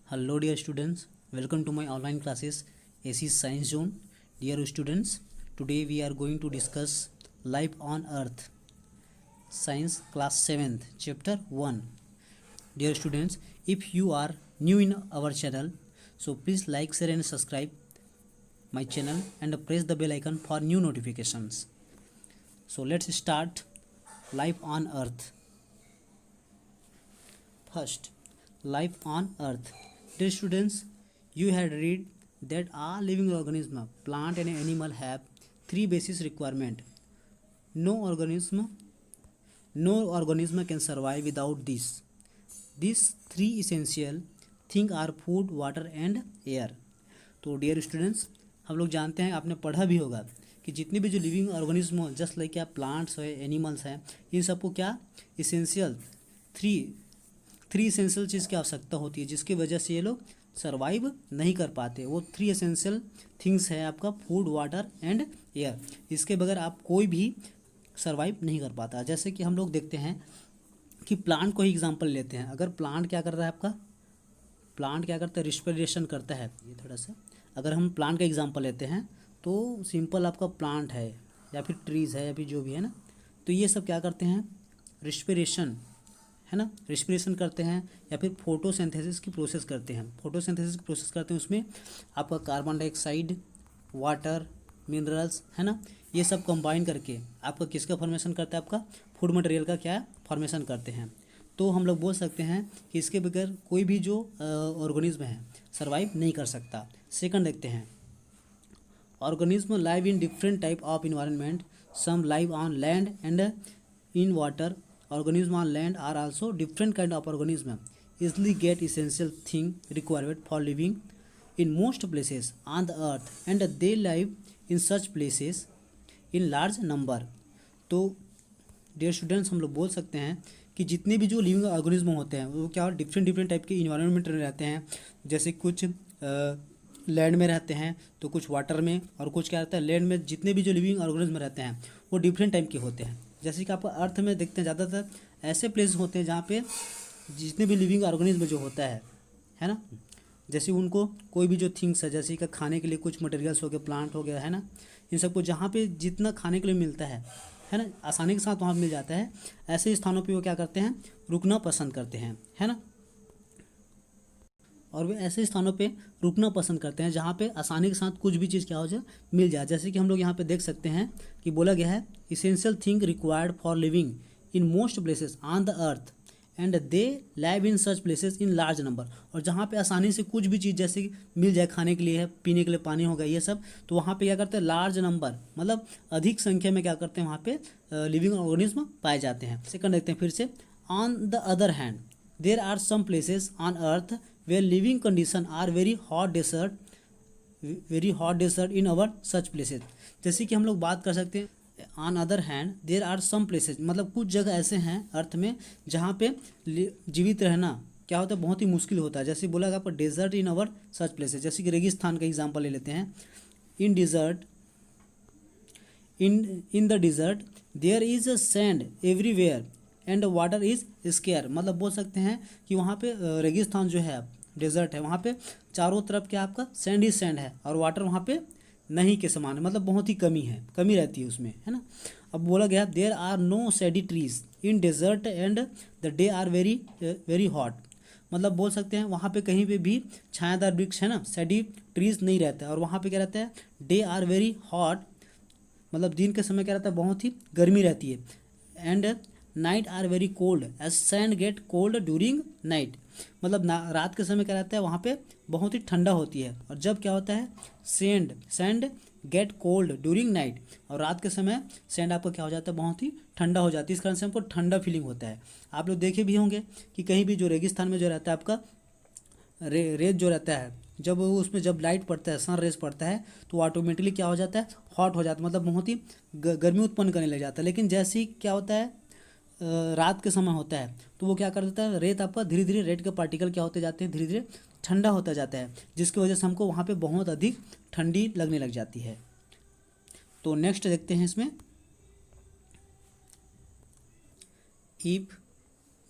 Hello dear students, welcome to my online classes AC Science Zone. Dear students, today we are going to discuss life on earth. Science class 7th chapter 1. Dear students, if you are new in our channel, so please like, share and subscribe my channel and press the bell icon for new notifications. So let's start life on earth. First, life on earth. Dear students, you had read that all living organisms, plant and animal, have three basic requirements. No organism can survive without this. These three essential things are food, water and air. तो dear students, हम लोग जानते हैं, आपने पढ़ा भी होगा कि जितने भी जो लिविंग ऑर्गेनिज्म हो, जस्ट लाइक क्या प्लांट्स है, एनिमल्स हैं, इन सबको क्या इसेंशियल थ्री इसेंशियल चीज़ की आवश्यकता होती है, जिसकी वजह से ये लोग सर्वाइव नहीं कर पाते. वो थ्री एसेंशियल थिंग्स है आपका फूड, वाटर एंड एयर. इसके बगैर आप कोई भी सर्वाइव नहीं कर पाता. जैसे कि हम लोग देखते हैं कि प्लांट को ही एग्जांपल लेते हैं. अगर प्लांट क्या कर रहा है, आपका प्लांट क्या करता है, रिस्पिरेशन करता है. ये थोड़ा सा अगर हम प्लांट का एग्जांपल लेते हैं तो सिंपल आपका प्लांट है या फिर ट्रीज़ है या फिर जो भी है ना, तो ये सब क्या करते हैं, रिस्पिरेशन है ना, रिस्पिरेशन करते हैं या फिर फोटोसिंथेसिस की प्रोसेस करते हैं. फोटोसिंथेसिस की प्रोसेस करते हैं, उसमें आपका कार्बन डाइऑक्साइड, वाटर, मिनरल्स है ना, ये सब कंबाइन करके आपका किसका फॉर्मेशन करता है, आपका फूड मटेरियल का क्या फॉर्मेशन करते हैं. तो हम लोग बोल सकते हैं कि इसके बगैर कोई भी जो ऑर्गेनिज्म है सर्वाइव नहीं कर सकता. सेकंड देखते हैं, organism live in different type of environment. Some live on land and in water. Organisms on land are also different kind of organism easily get essential thing required for living in most places on the earth and they live in such places in large number. तो dear students, हम लोग बोल सकते हैं कि जितने भी जो लिविंग ऑर्गेनिज्म होते हैं वो क्या डिफरेंट टाइप के इन्वायरमेंट में रहते हैं. जैसे कुछ लैंड में रहते हैं तो कुछ वाटर में, और कुछ क्या रहता है लैंड में. जितने भी जो लिविंग ऑर्गेनिज्म रहते हैं वो डिफरेंट टाइप के होते हैं. जैसे कि आपको अर्थ में देखते हैं ज़्यादातर ऐसे प्लेस होते हैं जहाँ पे जितने भी लिविंग ऑर्गेनिज्म जो होता है ना, जैसे उनको कोई भी जो थिंग्स है, जैसे कि खाने के लिए कुछ मटेरियल्स हो गए, प्लांट हो गया है ना, इन सबको जहाँ पे जितना खाने के लिए मिलता है ना, आसानी के साथ वहाँ मिल जाता है, ऐसे स्थानों पे वो क्या करते हैं, रुकना पसंद करते हैं, है ना. और वे ऐसे स्थानों पे रुकना पसंद करते हैं जहाँ पे आसानी के साथ कुछ भी चीज़ क्या हो जाए, मिल जाए. जैसे कि हम लोग यहाँ पे देख सकते हैं कि बोला गया है essential thing required for living in most places on the earth and they live in such places in large number. और जहाँ पे आसानी से कुछ भी चीज़ जैसे कि मिल जाए, खाने के लिए है, पीने के लिए पानी होगा, ये सब, तो वहाँ पे क्या करते हैं, लार्ज नंबर मतलब अधिक संख्या में क्या करते हैं, वहाँ पे लिविंग ऑर्गेनिज्म पाए जाते हैं. सेकंड देखते हैं फिर से, on the other hand there are some places on earth where living condition are very hot desert in our such places. जैसे कि हम लोग बात कर सकते हैं on other hand there are some places, मतलब कुछ जगह ऐसे हैं अर्थ में जहाँ पे जीवित रहना क्या होता है, बहुत ही मुश्किल होता है. जैसे बोला आपका desert in our such places. जैसे कि रेगिस्तान का एग्जांपल ले लेते हैं. In desert in the desert there is a sand everywhere and water is scarce. मतलब बोल सकते हैं कि वहाँ पे रेगिस्तान जो है, डेजर्ट है, वहाँ पे चारों तरफ क्या आपका सैंड ही सैंड है और वाटर वहाँ पे नहीं के समान है, मतलब बहुत ही कमी रहती है उसमें, है ना. अब बोला गया there are no shady trees in desert and the day are very hot. मतलब बोल सकते हैं वहाँ पे कहीं पे भी छायादार वृक्ष है ना, सैडी ट्रीज नहीं रहता है, और वहाँ पे क्या रहता है, डे आर वेरी हॉट, मतलब दिन के समय क्या रहता है, बहुत ही गर्मी रहती है. And night are very cold as sand get cold during night. मतलब रात के समय क्या रहता है, वहाँ पे बहुत ही ठंडा होती है, और जब क्या होता है, sand get cold during night, और रात के समय सैंड आपका क्या हो जाता है, बहुत ही ठंडा हो जाती है. इस कारण से हमको ठंडा फीलिंग होता है. आप लोग देखे भी होंगे कि कहीं भी जो रेगिस्तान में जो रहता है आपका रेत जो रहता है, जब उसमें जब लाइट पड़ता है, सन रेस पड़ता है, तो ऑटोमेटिकली क्या हो जाता है, हॉट हो जाता है, मतलब बहुत ही गर्मी उत्पन्न करने लग जाता है. लेकिन जैसे ही क्या होता है, रात के समय होता है, तो वो क्या कर देता है, रेत आपका धीरे धीरे, रेत के पार्टिकल क्या होते जाते हैं, धीरे धीरे ठंडा होता जाता है, जिसकी वजह से हमको वहाँ पे बहुत अधिक ठंडी लगने लग जाती है. तो नेक्स्ट देखते हैं इसमें, if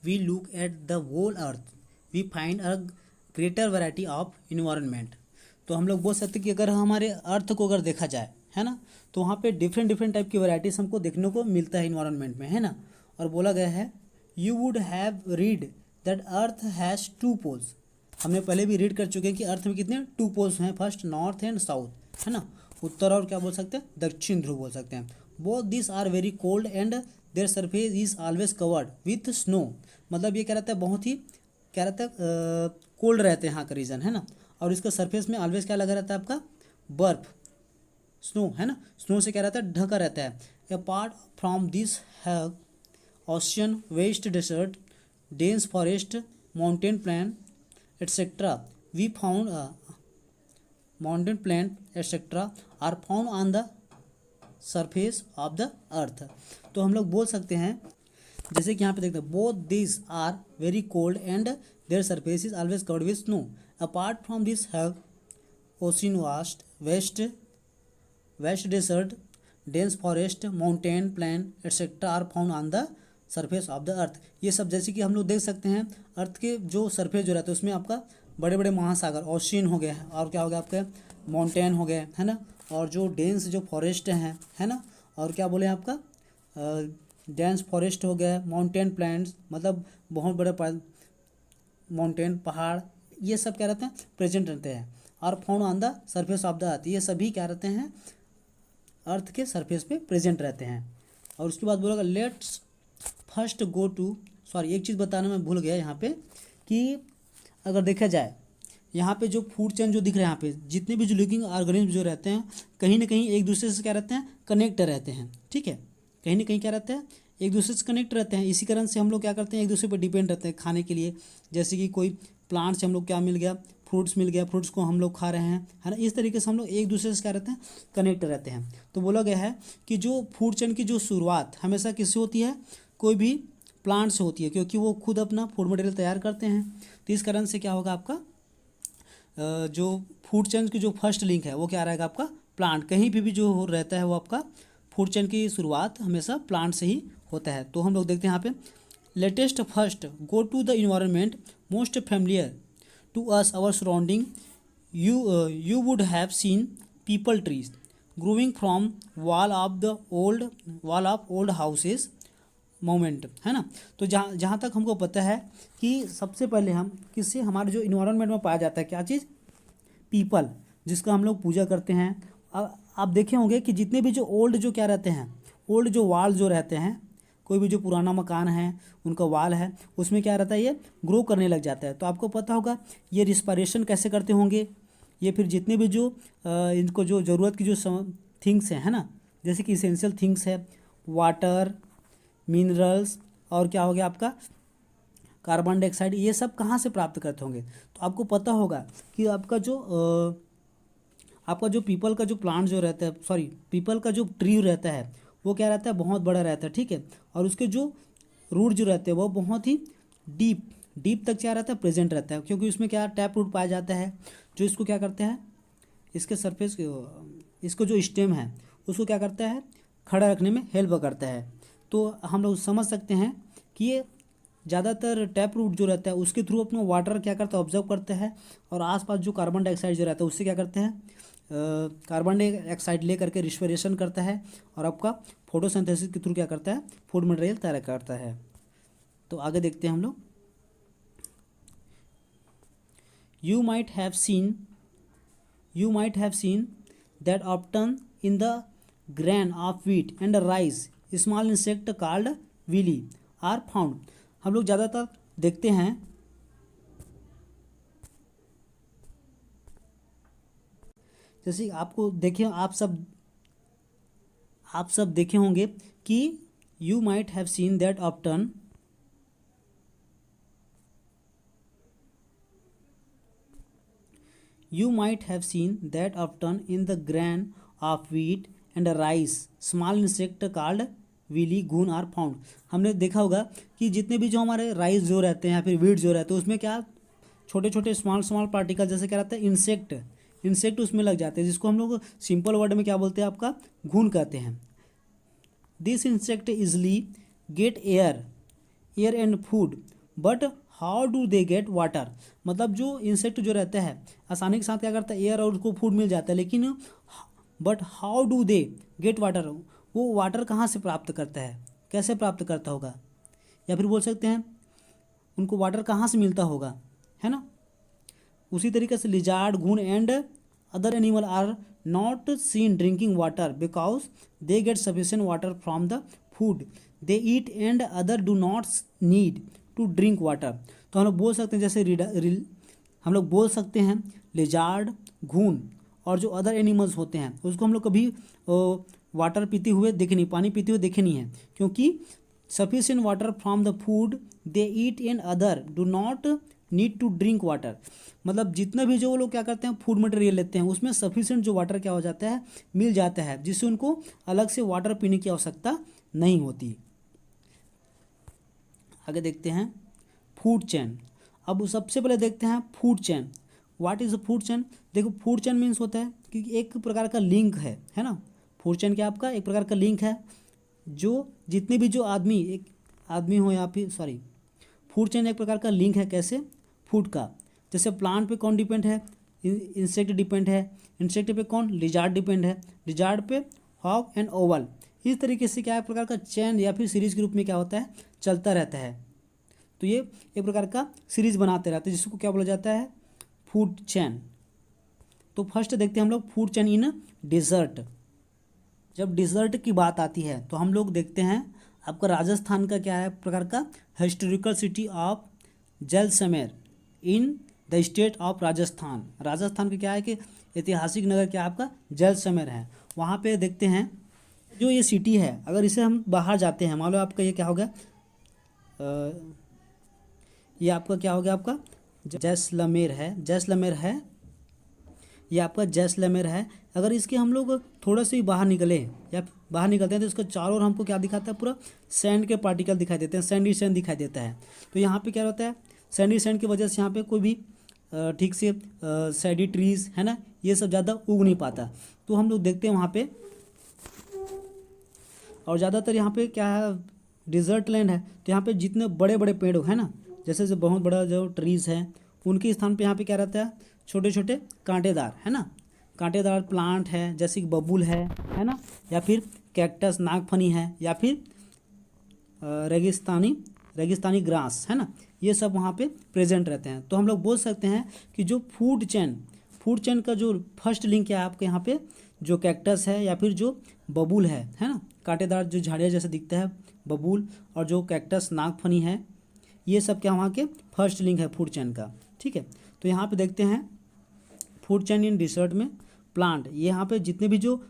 we look at the whole earth we find greater variety of environment. तो हम लोग बोल सकते हैं कि अगर हमारे अर्थ को अगर देखा जाए, है ना, तो वहाँ पे डिफरेंट डिफरेंट टाइप की वैरायटीज हमको देखने को मिलता है इन्वायरमेंट में, है ना। और बोला गया है you would have read that earth has two poles. हमने पहले भी रीड कर चुके हैं कि अर्थ में कितने टू पोल्स हैं, फर्स्ट नॉर्थ एंड साउथ, है ना, उत्तर और क्या बोल सकते हैं, दक्षिण ध्रुव बोल सकते हैं। Both this are very cold and their surface is always covered with snow. मतलब ये क्या रहता है, बहुत ही क्या रहता है, कोल्ड रहते हैं यहाँ का रीजन, है ना। और इसका सरफेस में ऑलवेज क्या लगा रहता है, आपका बर्फ, स्नो, है ना, स्नो से क्या रहता है, ढका रहता है। अपार्ट फ्रॉम दिस है ocean, vast desert, dense forest, mountain plain etcetera we found mountain plant etcetera are found on the surface of the earth. तो हम लोग बोल सकते हैं जैसे कि यहाँ पे देखते हैं both this are very cold and their surface is always covered with snow. Apart from this have ocean vast, vast desert, dense forest, mountain plain etcetera are found on the surface of the earth. ये सब जैसे कि हम लोग देख सकते हैं अर्थ के जो सरफेस जो रहता है उसमें आपका बड़े बड़े महासागर ओशियन हो गए हैं, और क्या हो गया आपका माउंटेन हो गए, है ना, और जो डेंस जो फॉरेस्ट हैं, है ना, और क्या बोले आपका डेंस फॉरेस्ट हो गया, माउंटेन प्लांट्स मतलब बहुत बड़े माउंटेन पहाड़, ये सब क्या रहते हैं, प्रेजेंट रहते हैं। और found on the surface of the earth, ये सभी क्या रहते हैं, अर्थ के सरफेस पे प्रेजेंट रहते हैं। और उसके बाद बोलेगा let's first go to, sorry एक चीज़ बताना मैं भूल गया यहाँ पे कि अगर देखा जाए यहाँ पे जो फूड चेन जो दिख रहा है, यहाँ पे जितने भी जो लिविंग ऑर्गेनिज्म जो रहते हैं कहीं ना कहीं एक दूसरे से क्या रहते हैं, कनेक्ट रहते हैं, ठीक है, कहीं ना कहीं क्या रहते हैं, एक दूसरे से कनेक्ट रहते हैं। इसी कारण से हम लोग क्या करते हैं, एक दूसरे पर डिपेंड रहते हैं खाने के लिए। जैसे कि कोई प्लांट से हम लोग क्या मिल गया, फ्रूट्स मिल गया, फ्रूट्स को हम लोग खा रहे हैं, है ना, इस तरीके से हम लोग एक दूसरे से क्या रहते हैं, कनेक्ट रहते हैं। तो बोला गया है कि जो फूड चेन की जो शुरुआत हमेशा किससे होती है, कोई भी प्लांट से होती है, क्योंकि वो खुद अपना फूड मटेरियल तैयार करते हैं। तो इस कारण से क्या होगा, आपका जो फूड चेन की जो फर्स्ट लिंक है वो क्या रहेगा, आपका प्लांट। कहीं भी जो रहता है वो आपका फूड चेन की शुरुआत हमेशा प्लांट से ही होता है। तो हम लोग देखते हैं यहाँ पे let's first go to the environment most familiar to us our surrounding you would have seen peepal trees growing from wall of old houses moment, है ना। तो जहाँ तक हमको पता है कि सबसे पहले हम किससे, हमारे जो इन्वायरमेंट में पाया जाता है क्या चीज़, पीपल, जिसका हम लोग पूजा करते हैं। आप देखे होंगे कि जितने भी जो ओल्ड जो क्या रहते हैं, ओल्ड जो वाल जो रहते हैं, कोई भी जो पुराना मकान है उनका वाल है उसमें क्या रहता है, ये ग्रो करने लग जाता है। तो आपको पता होगा ये रिस्पायरेशन कैसे करते होंगे, ये फिर जितने भी जो इनको जो ज़रूरत की जो थिंग्स हैं, है ना, जैसे कि इसेंशियल थिंग्स है, वाटर, मिनरल्स और क्या हो गया आपका कार्बन डाइऑक्साइड, ये सब कहाँ से प्राप्त करते होंगे। तो आपको पता होगा कि आपका जो पीपल का जो प्लांट जो रहता है, सॉरी पीपल का जो ट्री रहता है वो क्या रहता है, बहुत बड़ा रहता है, ठीक है, और उसके जो रूट जो रहते हैं वो बहुत ही डीप तक क्या रहता है, प्रेजेंट रहता है, क्योंकि उसमें क्या टैप रूट पाया जाता है जो इसको क्या करते हैं, इसके सरफेस इसको जो स्टेम है उसको क्या करता है, खड़ा रखने में हेल्प करता है। तो हम लोग समझ सकते हैं कि ये ज़्यादातर टैप रूट जो रहता है उसके थ्रू अपना वाटर क्या करता है, ऑब्जर्व करते हैं, और आसपास जो कार्बन डाइऑक्साइड जो रहता है उससे क्या करते हैं, कार्बन डाइऑक्साइड ले करके रिस्पिरेशन करता है, और आपका फोटोसिंथेसिस के थ्रू क्या करता है, फूड मटेरियल तैयार करता है। तो आगे देखते हैं हम लोग। You might have seen that often in the grain of wheat and rice small insect called weevil are found. हम लोग ज़्यादातर देखते हैं जैसे आपको देखे आप सब देखे होंगे कि you might have seen that often in the grain of wheat and rice small insect called weevil घून आर फाउंड। हमने देखा होगा कि जितने भी जो हमारे राइस जो रहते हैं या फिर वीट जो रहते हैं उसमें क्या छोटे छोटे स्मॉल पार्टिकल जैसे क्या रहता है, इंसेक्ट उसमें लग जाते हैं, जिसको हम लोग सिंपल वर्ड में क्या बोलते हैं, आपका घून कहते हैं। This insect easily get air and food but how do they get water, मतलब जो इंसेक्ट जो रहता है आसानी के साथ क्या करता है, एयर और उसको फूड मिल जाता है, लेकिन but how do they get water, वो वाटर कहाँ से प्राप्त करता है, कैसे प्राप्त करता होगा, या फिर बोल सकते हैं उनको वाटर कहाँ से मिलता होगा, है ना। उसी तरीके से लिजार्ड, घून and other animal are not seen drinking water because they get sufficient water from the food they eat and other do not need to drink water. तो हम लोग बोल सकते हैं जैसे हम लोग बोल सकते हैं लिजार्ड, घून और जो अदर एनिमल्स होते हैं उसको हम लोग कभी वाटर पीते हुए देखे नहीं, पानी पीते हुए देखे नहीं है, क्योंकि sufficient water from the food they eat and other do not need to drink water, मतलब जितना भी जो वो लोग क्या करते हैं फूड मटेरियल लेते हैं उसमें सफिशिएंट जो वाटर क्या हो जाता है, मिल जाता है, जिससे उनको अलग से वाटर पीने की आवश्यकता नहीं होती। आगे देखते हैं फूड चेन। अब सबसे पहले देखते हैं food chain. What is a food chain? देखो फूड चेन मीन्स होता है कि एक प्रकार का लिंक है ना। फूड चेन क्या आपका एक प्रकार का लिंक है, जो जितने भी जो आदमी, एक आदमी हो या फिर सॉरी, फूड चेन एक प्रकार का लिंक है, कैसे, फूड का। जैसे प्लांट पे कौन डिपेंड है, इंसेक्ट डिपेंड है, इंसेक्ट पे कौन, लिजार्ड डिपेंड है, लिजार्ड पे हॉक एंड ओवल। इस तरीके से क्या है, एक प्रकार का चैन या फिर सीरीज के रूप में क्या होता है, चलता रहता है। तो ये एक प्रकार का सीरीज बनाते रहते हैं, जिसको क्या बोला जाता है, फूड चैन। तो फर्स्ट देखते हैं हम लोग फूड चैन इन डिजर्ट। जब डिजर्ट की बात आती है तो हम लोग देखते हैं आपका राजस्थान का क्या है प्रकार का, historical city of Jaisalmer in the state of Rajasthan. Rajasthan का क्या है कि ऐतिहासिक नगर क्या आपका जैसलमेर है। वहाँ पे देखते हैं जो ये सिटी है, अगर इसे हम बाहर जाते हैं, मान लो आपका ये क्या हो गया, ये आपका क्या हो गया, आपका जैसलमेर है, ये आपका जैसलमेर है। अगर इसके हम लोग थोड़ा से ही बाहर निकले या बाहर निकलते हैं तो इसका चारों ओर हमको क्या दिखाता है, पूरा सैंड के पार्टिकल दिखाई देते हैं, सैंडी सैंड दिखाई देता है। तो यहाँ पे क्या होता है, सैंडी सैंड की वजह से यहाँ पे कोई भी ठीक से सैडी ट्रीज है ना, ये सब ज़्यादा उग नहीं पाता। तो हम लोग देखते हैं वहाँ पे, और ज़्यादातर यहाँ पे क्या है, डिजर्ट लैंड है, तो यहाँ पे जितने बड़े बड़े पेड़ है ना, जैसे बहुत बड़ा जो ट्रीज़ है, उनके स्थान पे यहाँ पे क्या रहता है, छोटे छोटे कांटेदार है ना, कांटेदार प्लांट है, जैसे कि बबूल है ना, या फिर कैक्टस, नागफनी है, या फिर रेगिस्तानी ग्रास है ना, ये सब वहाँ पे प्रेजेंट रहते हैं। तो हम लोग बोल सकते हैं कि जो फूड चेन का जो फर्स्ट लिंक है आपके यहाँ पे, जो कैक्टस है या फिर जो बबूल है ना, कांटेदार जो झाड़ियाँ जैसे दिखता है बबूल, और जो कैक्टस, नागफनी है, ये सब क्या वहाँ के फर्स्ट लिंक है फूड चेन का। ठीक है, तो यहाँ पे देखते हैं फूड चेन इन डिजर्ट में प्लांट, ये यहाँ पे जितने भी जो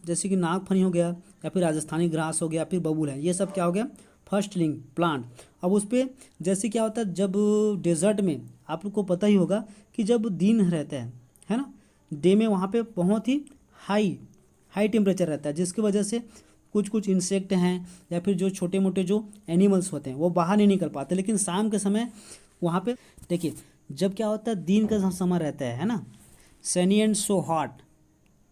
जैसे कि नागफनी हो गया या फिर राजस्थानी ग्रास हो गया, फिर बबूल है, ये सब क्या हो गया, फर्स्ट लिंक प्लांट। अब उस पर जैसे क्या होता है, जब डेजर्ट में आप लोग को पता ही होगा कि जब दिन रहता है ना, डे में वहाँ पे बहुत ही हाई टेम्परेचर रहता है, जिसकी वजह से कुछ इंसेक्ट हैं या फिर जो छोटे मोटे जो एनिमल्स होते हैं वो बाहर नहीं निकल पाते। लेकिन शाम के समय वहाँ पे देखिए, जब क्या होता है, दिन का समय रहता है ना, सनी एंड सो हॉट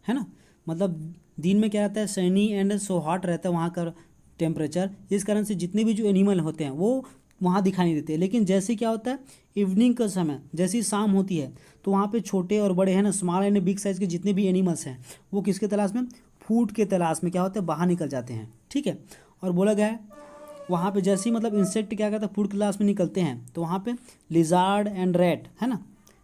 है ना, मतलब दिन में क्या रहता है, सनी एंड सो हॉट रहता है वहाँ का टेम्परेचर, इस कारण से जितने भी जो एनिमल होते हैं वो वहाँ दिखाई नहीं देते। लेकिन जैसे क्या होता है, इवनिंग का समय जैसे ही शाम होती है तो वहाँ पे छोटे और बड़े हैं ना, स्मॉल एंड बिग साइज़ के जितने भी एनिमल्स हैं वो किसके तलाश में, फूड के तलाश में क्या होता है, बाहर निकल जाते हैं। ठीक है, और बोला गया है वहाँ पे जैसे ही मतलब इंसेक्ट क्या करता है, फूड के तलाश में निकलते हैं, तो वहाँ पे लिजार्ड एंड रैट है ना,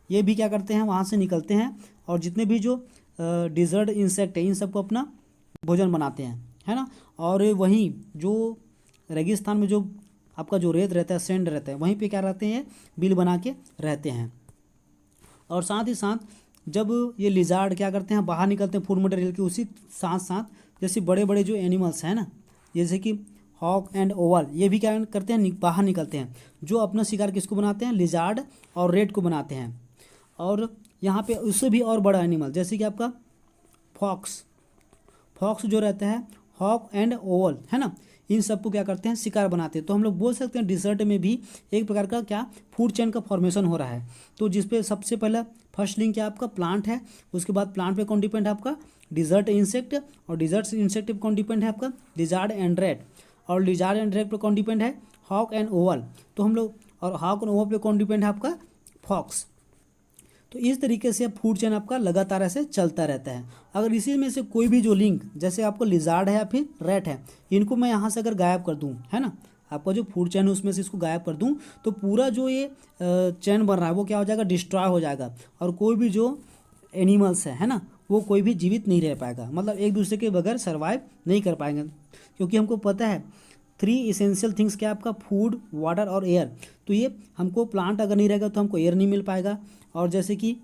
ये भी क्या करते हैं, वहाँ से निकलते हैं, और जितने भी जो डिजर्ट इंसेक्ट है इन सबको अपना भोजन बनाते हैं, है ना। और वहीं जो रेगिस्तान में जो आपका जो रेत रहता है, सैंड रहता है, वहीं पे क्या रहते हैं, बिल बना के रहते हैं। और साथ ही साथ जब ये लिजार्ड क्या करते हैं, बाहर निकलते हैं फूड मटेरियल के, उसी साथ साथ जैसे बड़े बड़े जो एनिमल्स हैं ना, जैसे कि हॉक एंड ओवल, ये भी क्या करते हैं, बाहर निकलते हैं, जो अपना शिकार किसको बनाते हैं, लिजार्ड और रेट को बनाते हैं। और यहाँ पे उससे भी और बड़ा एनिमल जैसे कि आपका फॉक्स जो रहता है, हॉक एंड ओवल है ना, इन सबको क्या करते हैं, शिकार बनाते हैं। तो हम लोग बोल सकते हैं डिजर्ट में भी एक प्रकार का क्या फूड चेन का फॉर्मेशन हो रहा है। तो जिसपे सबसे पहला फर्स्ट लिंक क्या आपका प्लांट है, उसके बाद प्लांट पे कौन डिपेंड है आपका, डिजर्ट इंसेक्ट, और डिजर्ट इंसेक्ट पे कौन डिपेंड है आपका, लिजार्ड एंड रैट, और लिजार्ड एंड रैट पे कौन डिपेंड है, हॉक एंड ओवल। तो हम लोग और हॉक एंड ओवल पे कौन डिपेंड है आपका, फॉक्स। तो इस तरीके से फूड चेन आपका लगातार ऐसे चलता रहता है। अगर इसी में से कोई भी जो लिंक, जैसे आपको लिजार्ड है या फिर रैट है, इनको मैं यहाँ से अगर गायब कर दूँ, है ना, आपका जो फूड चेन है उसमें से इसको गायब कर दूं, तो पूरा जो ये चेन बन रहा है वो क्या हो जाएगा, डिस्ट्रॉय हो जाएगा। और कोई भी जो एनिमल्स है ना, वो कोई भी जीवित नहीं रह पाएगा, मतलब एक दूसरे के बगैर सर्वाइव नहीं कर पाएंगे। क्योंकि हमको पता है 3 इसेंशियल थिंग्स क्या, आपका फूड, वाटर और एयर। तो ये हमको प्लांट अगर नहीं रहेगा तो हमको एयर नहीं मिल पाएगा, और जैसे कि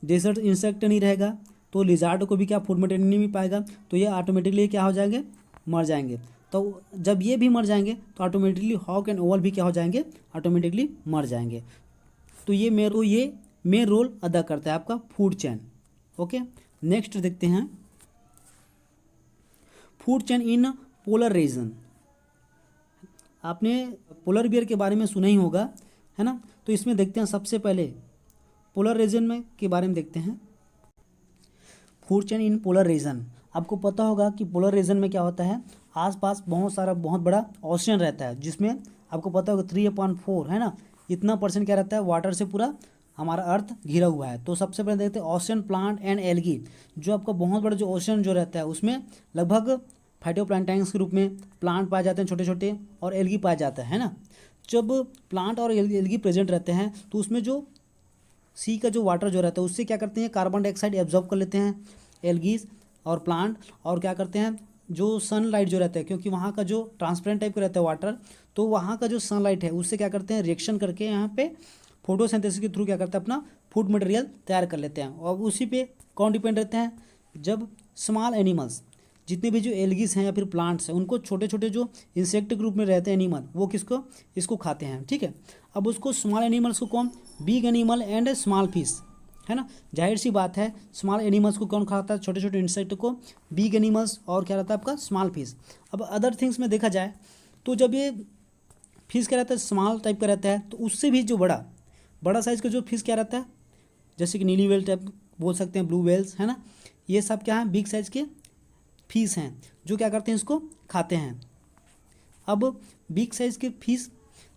डेजर्ट इंसेक्ट नहीं रहेगा तो लिजार्ड को भी क्या फूड मटेरियल नहीं मिल पाएगा, तो ये ऑटोमेटिकली क्या हो जाएंगे, मर जाएंगे। तो जब ये भी मर जाएंगे तो ऑटोमेटिकली हॉक एंड ओवल भी क्या हो जाएंगे, ऑटोमेटिकली मर जाएंगे। तो ये मेन रोल अदा करता है आपका फूड चेन। ओके, नेक्स्ट देखते हैं food chain in polar region. आपने पोलर बियर के बारे में सुना ही होगा, है ना। तो इसमें देखते हैं सबसे पहले पोलर रीजन में के बारे में देखते हैं। Food chain in polar region, आपको पता होगा कि पोलर रीजन में क्या होता है, आसपास बहुत बड़ा ओशन रहता है, जिसमें आपको पता होगा 3/4, है ना, इतना % क्या रहता है, वाटर से पूरा हमारा अर्थ घिरा हुआ है। तो सबसे पहले देखते हैं ओशन प्लांट एंड एल्गी। जो आपका बहुत बड़ा जो ओशन जो रहता है उसमें लगभग फाइटोप्लैंक्टन्स के रूप में प्लांट पाए जाते हैं छोटे छोटे, और एल्गी पाया जाता है ना। जब प्लांट और एल्गी प्रेजेंट रहते हैं तो उसमें जो सी का जो वाटर जो रहता है उससे क्या करते हैं, कार्बन डाइऑक्साइड एब्जॉर्ब कर लेते हैं एल्गीज और प्लांट, और क्या करते हैं, जो सनलाइट जो रहता है, क्योंकि वहाँ का जो ट्रांसपेरेंट टाइप का रहता है वाटर, तो वहाँ का जो सनलाइट है उससे क्या करते हैं, रिएक्शन करके यहाँ पे फोटोसिंथेसिस के थ्रू क्या करते हैं, अपना फूड मटेरियल तैयार कर लेते हैं। और उसी पे कौन डिपेंड रहते हैं, जब स्मॉल एनिमल्स, जितने भी जो एल्गीज हैं या फिर प्लांट्स हैं, उनको छोटे छोटे जो इंसेक्ट ग्रुप में रहते हैं एनिमल, वो इसको खाते हैं, ठीक है। अब उसको स्मॉल एनिमल्स को कौन, big animal and small fish, है ना। जाहिर सी बात है स्मॉल एनिमल्स को कौन खाता है, छोटे छोटे इंसेक्ट को बिग एनिमल्स, और क्या रहता है आपका स्मॉल फिश। अब अदर थिंग्स में देखा जाए तो जब ये फिश क्या रहता है, स्मॉल टाइप का रहता है, तो उससे भी जो बड़ा साइज़ का जो फिश क्या रहता है, जैसे कि नीली वेल टाइप बोल सकते हैं, ब्लू वेल्स, है ना, ये सब क्या है, बिग साइज़ के फिश हैं जो क्या करते हैं, इसको खाते हैं। अब बिग साइज़ के फिश,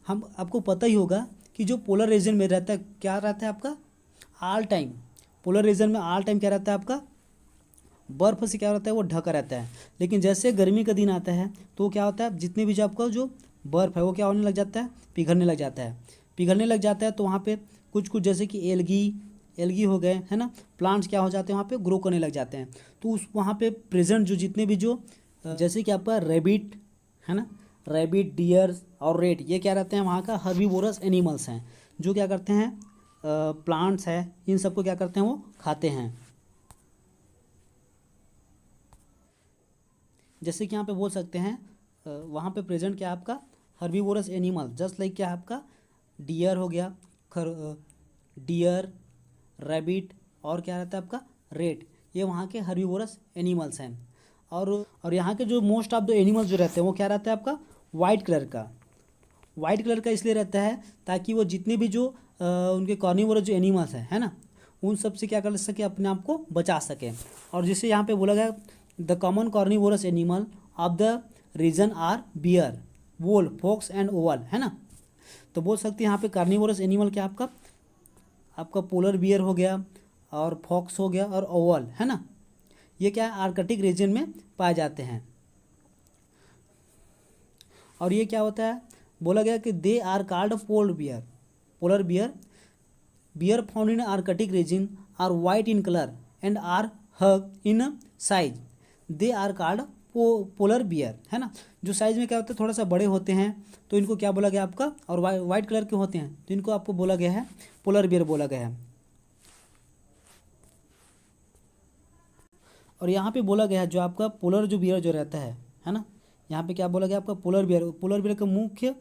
हम आपको पता ही होगा कि जो पोलर रीजन में रहता है क्या रहता है आपका, ऑल टाइम पोलर रीजन में ऑल टाइम क्या रहता है आपका, बर्फ़ से क्या रहता है, वो ढका रहता है। लेकिन जैसे गर्मी का दिन आता है तो क्या होता है, जितने भी जो आपका जो बर्फ़ है वो क्या होने लग जाता है, पिघलने लग जाता है। तो वहाँ पे कुछ जैसे कि एल्गी हो गए, है ना, प्लांट्स क्या हो जाते हैं, वहाँ पे ग्रो करने लग जाते हैं। तो उस वहाँ पे प्रेजेंट जो जितने भी जो जैसे कि आपका रैबिट, है ना, रैबिट, डियर और रेट, ये क्या रहते हैं, वहाँ का हर्बीवोरस एनिमल्स हैं, जो क्या करते हैं, प्लांट्स है, इन सबको क्या करते हैं, वो खाते हैं। जैसे कि यहाँ पे बोल सकते हैं वहाँ पे प्रेजेंट क्या आपका हर्बीवोरस एनिमल, जस्ट लाइक क्या आपका डियर हो गया, डियर, रैबिट, और क्या रहता है आपका रेट, ये वहाँ के हर्बीवोरस एनिमल्स हैं। और यहाँ के जो मोस्ट ऑफ द एनिमल्स जो रहते हैं वो क्या रहता है आपका वाइट कलर का इसलिए रहता है ताकि वो जितने भी जो उनके कार्निवोरस जो एनिमल्स हैं, है ना, उन सब से क्या कर सके, अपने आप को बचा सके। और जिससे यहाँ पे बोला गया the common carnivorous animal of the region are bear, wolf, fox and owl, है ना। तो बोल सकते हैं यहाँ पे कार्निवोरस एनिमल क्या आपका पोलर बियर हो गया, और फॉक्स हो गया, और ओवल, है ना, ये क्या है आर्कटिक रीजन में पाए जाते हैं। और ये क्या होता है, बोला गया कि they are called polar bear found in Arctic region are white in colour and are huge in size, they are called polar bear, है ना। जो साइज में क्या होता है थोड़ा सा बड़े होते हैं तो इनको क्या बोला गया आपका, और वाइट कलर के होते हैं तो इनको आपको बोला गया है पोलर बियर बोला गया है। और यहाँ पे बोला गया है जो आपका पोलर जो बियर जो रहता है ना, यहाँ पे क्या बोला गया आपका पोलर बियर का मुख्य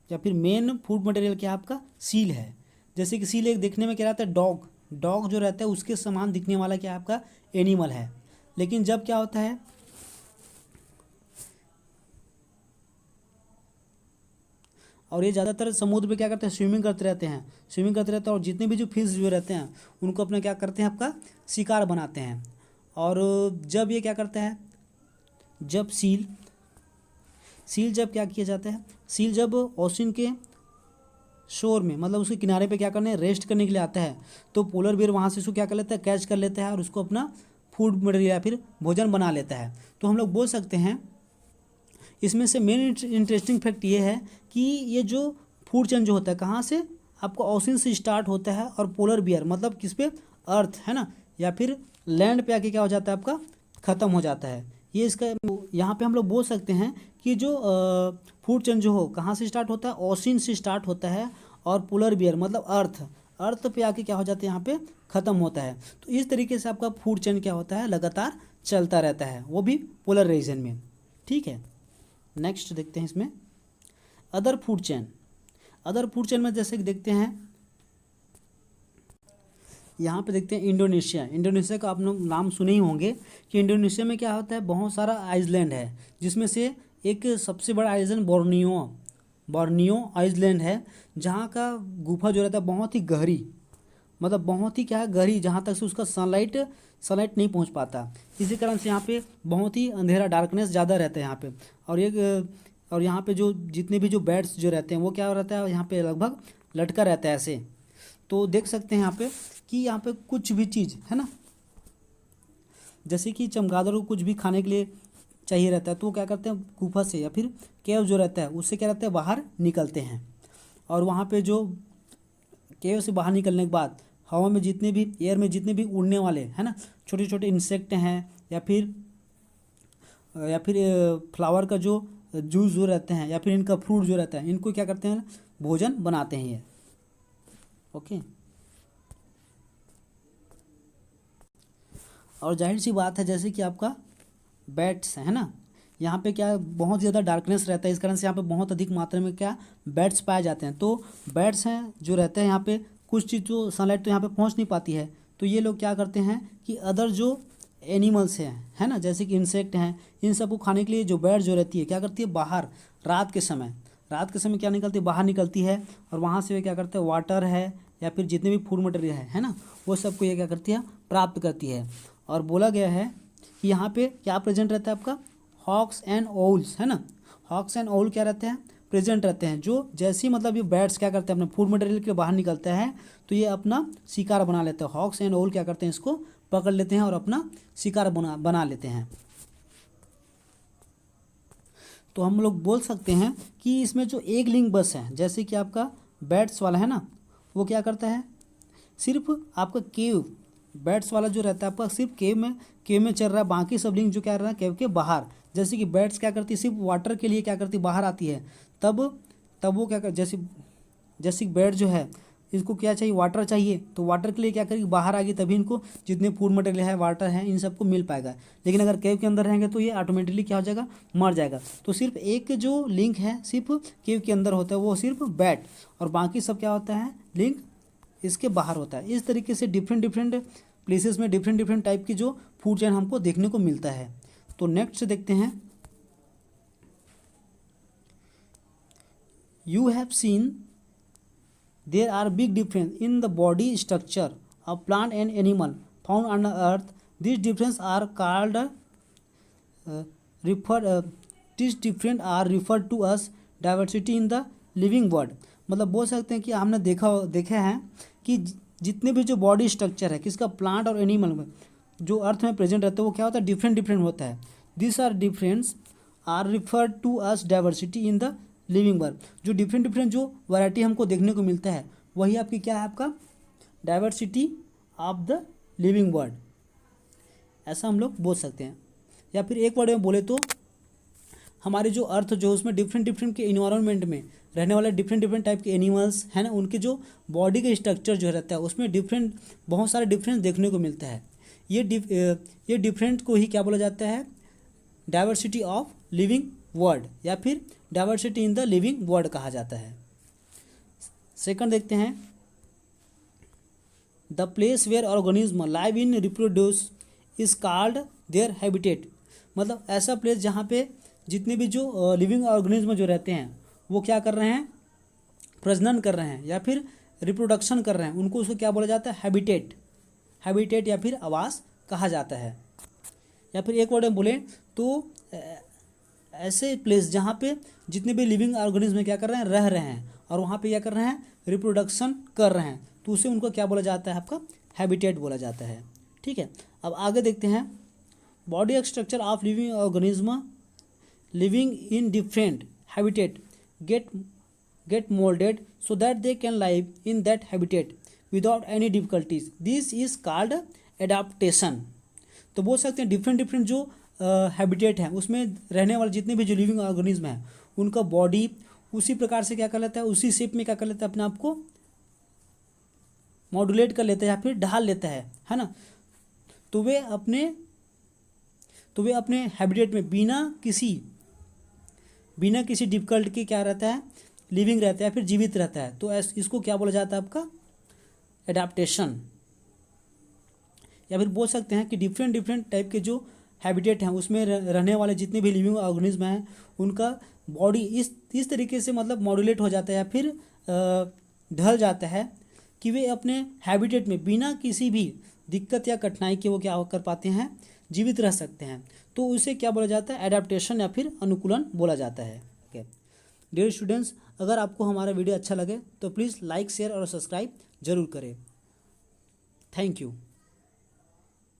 या फिर मेन फूड मटेरियल क्या आपका सील है। जैसे कि सील एक देखने में क्या रहता है, डॉग जो रहता है उसके समान दिखने वाला क्या आपका एनिमल है। लेकिन जब क्या होता है, और ये ज़्यादातर समुद्र में क्या करते हैं, स्विमिंग करते रहते हैं, और जितने भी जो फिश जो रहते हैं उनको अपना क्या करते हैं, आपका शिकार बनाते हैं। और जब ये क्या करता है, जब सील जब क्या किया जाता है, सील जब ओशन के शोर में, मतलब उसके किनारे पे क्या करने रेस्ट करने के लिए आता है, तो पोलर बियर वहाँ से उसको क्या कर लेता है, कैच कर लेता है और उसको अपना फूड मटेरियल या फिर भोजन बना लेता है। तो हम लोग बोल सकते हैं इसमें से मेन इंटरेस्टिंग फैक्ट ये है कि ये जो फूड चेन जो होता है कहाँ से, आपको ओशन से स्टार्ट होता है और पोलर बियर मतलब किस पे, अर्थ है ना, या फिर लैंड पे आके क्या हो जाता है आपका, ख़त्म हो जाता है। ये इसका यहाँ पे हम लोग बोल सकते हैं कि जो फूड चेन जो हो कहाँ से स्टार्ट होता है, ओशन से स्टार्ट होता है और पोलर बियर मतलब अर्थ पे आके क्या हो जाता है, यहाँ पे ख़त्म होता है। तो इस तरीके से आपका फूड चेन क्या होता है, लगातार चलता रहता है, वो भी पोलर रीजन में। ठीक है, नेक्स्ट देखते हैं इसमें other food chain. Other food chain में जैसे कि देखते हैं यहाँ पे देखते हैं इंडोनेशिया। इंडोनेशिया का आप लोग नाम सुने ही होंगे कि इंडोनेशिया में क्या होता है, बहुत सारा आइलैंड है, जिसमें से एक सबसे बड़ा आइलैंड बोर्नियो आइलैंड है, जहाँ का गुफा जो रहता है बहुत ही गहरी, मतलब बहुत ही क्या है गहरी, जहाँ तक से उसका सनलाइट नहीं पहुँच पाता। इसी कारण से यहाँ पे बहुत ही अंधेरा, डार्कनेस ज़्यादा रहता है यहाँ पे। और यहाँ पे जो जितने भी जो बैट्स जो रहते हैं वो क्या रहता है, यहाँ पे लगभग लटका रहता है ऐसे। तो देख सकते हैं यहाँ पे कि यहाँ पे कुछ भी चीज़ है ना, जैसे कि चमगादड़ को कुछ भी खाने के लिए चाहिए रहता है, तो वो क्या करते हैं, गुफा से या फिर केव जो रहता है उससे क्या रहता है, बाहर निकलते हैं। और वहाँ पे जो केव से बाहर निकलने के बाद हवा में जितने भी, एयर में जितने भी उड़ने वाले है ना छोटे छोटे इंसेक्ट हैं, या फिर फ्लावर का जो जूस जो रहते हैं, या फिर इनका फ्रूट जो रहता है, इनको क्या करते हैं, भोजन बनाते हैं ये। ओके, और जाहिर सी बात है जैसे कि आपका बैट्स है ना, यहाँ पे क्या बहुत ज़्यादा डार्कनेस रहता है, इस कारण से यहाँ पे बहुत अधिक मात्रा में क्या बैट्स पाए जाते हैं। तो बैट्स हैं जो रहते हैं यहाँ पे, कुछ चीज़ जो सनलाइट तो यहाँ पे पहुँच नहीं पाती है, तो ये लोग क्या करते हैं कि अदर जो एनिमल्स हैं है ना, जैसे कि इंसेक्ट हैं, इन सबको खाने के लिए जो बैट जो रहती है क्या करती है, बाहर रात के समय क्या निकलती है, बाहर निकलती है। और वहाँ से वे क्या करते हैं, वाटर है या फिर जितने भी फूड मटेरियल है ना, वो सबको ये क्या करती है, प्राप्त करती है। और बोला गया है कि यहाँ पे क्या प्रेजेंट रहता है आपका, हॉक्स एंड ओल्स है ना, हॉक्स एंड ओल क्या रहते हैं, प्रेजेंट रहते हैं। जो जैसे ही मतलब ये बैट्स क्या करते हैं, अपने फूड मटेरियल के बाहर निकलता है तो ये अपना शिकार बना लेते हैं। हॉक्स एंड ओल क्या करते हैं, इसको पकड़ लेते हैं और अपना शिकार बना लेते हैं। तो हम लोग बोल सकते हैं कि इसमें जो एक लिंग बस है, जैसे कि आपका बैट्स वाला है ना, वो क्या करता है, सिर्फ आपका केव, बैट्स वाला जो रहता है आपका सिर्फ केव में चल रहा है, बाकी सब लिंग जो क्या रहा है केव के बाहर। जैसे कि बैट्स क्या करती है, सिर्फ वाटर के लिए क्या करती है, बाहर आती है, तब वो क्या कर, जैसे बैट जो है इसको क्या चाहिए, वाटर चाहिए, तो वाटर के लिए क्या करेगी, बाहर आ गई, तभी इनको जितने फूड मटेरियल है, वाटर है, इन सबको मिल पाएगा। लेकिन अगर केव के अंदर रहेंगे तो ये ऑटोमेटिकली क्या हो जाएगा, मर जाएगा। तो सिर्फ एक जो लिंक है सिर्फ केव के अंदर होता है, वो सिर्फ बैट, और बाकी सब क्या होता है, लिंक इसके बाहर होता है। इस तरीके से डिफरेंट प्लेसेस में डिफरेंट टाइप की जो फूड चेन हमको देखने को मिलता है। तो नेक्स्ट देखते हैं, you have seen there are big difference in the body structure of plant and animal found on the earth. These difference are called these different are referred to as diversity in the living world। मतलब बोल सकते हैं कि हमने देखा है कि जितने भी जो बॉडी स्ट्रक्चर है किसका, प्लांट और एनिमल में जो अर्थ में प्रेजेंट रहता है, वो क्या होता है, डिफरेंट होता है। This are difference are referred to as diversity in the living world. जो डिफरेंट जो वैरायटी हमको देखने को मिलता है, वही आपकी क्या है, आपका diversity of the living world, ऐसा हम लोग बोल सकते हैं। या फिर एक वर्ड में बोले तो हमारे जो अर्थ जो उसमें डिफरेंट के इन्वायरमेंट में रहने वाले डिफरेंट टाइप के एनिमल्स हैं ना, उनके जो बॉडी का स्ट्रक्चर जो रहता है उसमें बहुत सारे डिफरेंस देखने को मिलता है। ये डिफरेंट को ही क्या बोला जाता है, डाइवर्सिटी ऑफ लिविंग वर्ल्ड या फिर diversity in the living world कहा जाता है। सेकंड देखते हैं, the place where organism live in reproduce is called their habitat. मतलब ऐसा प्लेस जहाँ पे जितने भी जो लिविंग ऑर्गेनिज्म जो रहते हैं वो क्या कर रहे हैं, प्रजनन कर रहे हैं या फिर रिप्रोडक्शन कर रहे हैं, उनको उसको क्या बोला जाता है, हैबिटेट या फिर आवास कहा जाता है। या फिर एक वर्ड में बोले तो ऐसे प्लेस जहाँ पे जितने भी लिविंग ऑर्गेनिज्म क्या कर रहे हैं, रह रहे हैं और वहाँ पे क्या कर रहे हैं, रिप्रोडक्शन कर रहे हैं, तो उसे उनको क्या बोला जाता है, आपका हैबिटेट बोला जाता है। ठीक है, अब आगे देखते हैं, body structure of living organism living in different habitat get molded so that they can live in that habitat without any difficulties. This is called adaptation. तो बोल सकते हैं डिफरेंट जो हैबिटेट है उसमें रहने वाले जितने भी जो लिविंग ऑर्गेनिज्म है उनका बॉडी उसी प्रकार से क्या कर लेता है, उसी शेप में क्या कर लेता है, अपने आप को मॉड्यूलेट कर लेता है या फिर ढाल लेता है ना। तो वे अपने हैबिटेट में बिना किसी डिफिकल्ट के क्या रहता है, लिविंग रहता है, फिर जीवित रहता है। तो इसको क्या बोला जाता है, आपका एडाप्टेशन। या फिर बोल सकते हैं कि डिफरेंट टाइप के जो हैबिटेट हैं उसमें रहने वाले जितने भी लिविंग ऑर्गेनिज्म हैं उनका बॉडी इस तरीके से मतलब मॉड्यूलेट हो जाता है या फिर ढल जाता है कि वे अपने हैबिटेट में बिना किसी भी दिक्कत या कठिनाई के वो क्या कर पाते हैं, जीवित रह सकते हैं। तो उसे क्या बोला जाता है, एडाप्टेशन या फिर अनुकूलन बोला जाता है। ओके डियर स्टूडेंट्स, अगर आपको हमारा वीडियो अच्छा लगे तो प्लीज़ लाइक शेयर और सब्सक्राइब जरूर करें। Thank you.